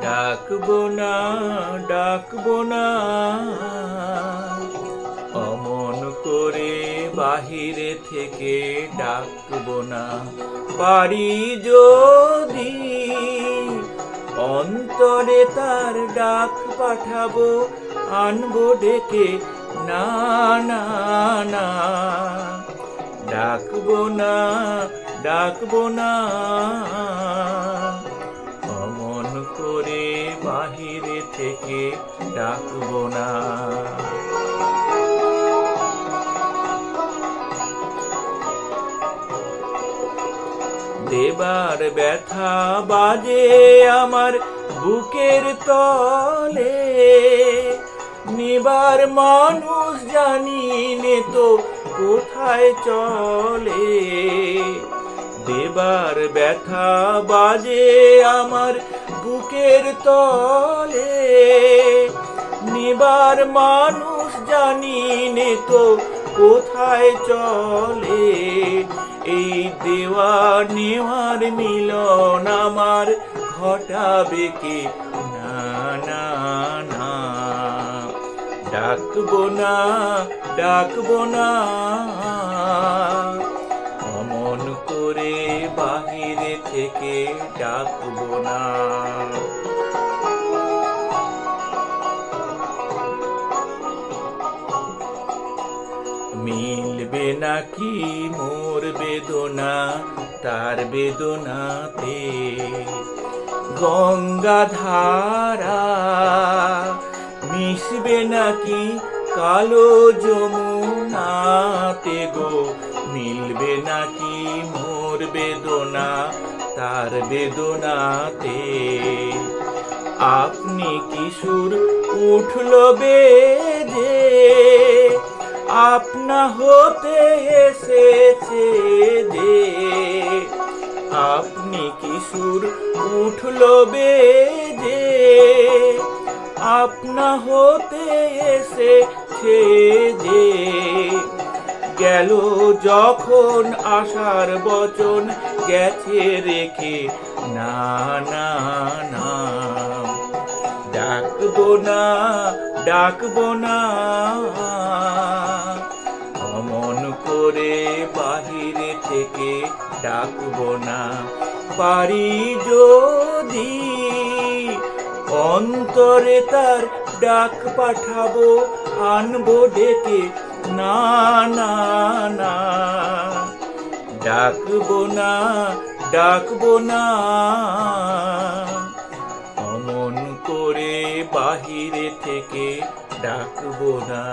ডাকবো না, ডাকবো না, অমন করে বাহিরে থেকে ডাকবো না। পারি যদি অন্তরে তার ডাক পাঠাবো, আনবো ডেকে, না না না। ডাকবো না, ডাকবো না, অমন করে বাহিরে থেকে ডাকবো না। দেবার ব্যথা বাজে আমার বুকের তলে, নিবার মানুষ জানি নে তো কোথায় চলে। দেবার ব্যথা বাজে আমার বুকের তলে, নিবার মানুষ জানি নে তো কোথায় চলে। এই দেওয়া নেওয়ার মিলন আমার ঘটাবে কে, না না না। ডাকবো না, ডাকবো না, অমন করে বাহিরে থেকে ডাকবো না। মিলবে নাকি মোর বেদনা তার বেদনাতে, গঙ্গা ধারা মিশবে নাকি কালো যমুনাতে গো। মিলবে নাকি মোর বেদনা তার বেদনাতে। আপনি কিশোর উঠল বেজে, আপনা হতে এসেছে যে। আপনি কিশোর উঠল বেজে, আপনা হতে এসেছে যে। গেল যখন আশার বচন গেছে রেখে, না না না। ডাকবো না, ডাকবো না, অমন করে বাহিরে থেকে ডাকবো না। পারি যদি অন্তরে তার ডাক পাঠাবো, আনবো ডেকে, না না না। ডাকবো না, ডাকবো না, অমন করে বাহিরে থেকে ডাকবো না।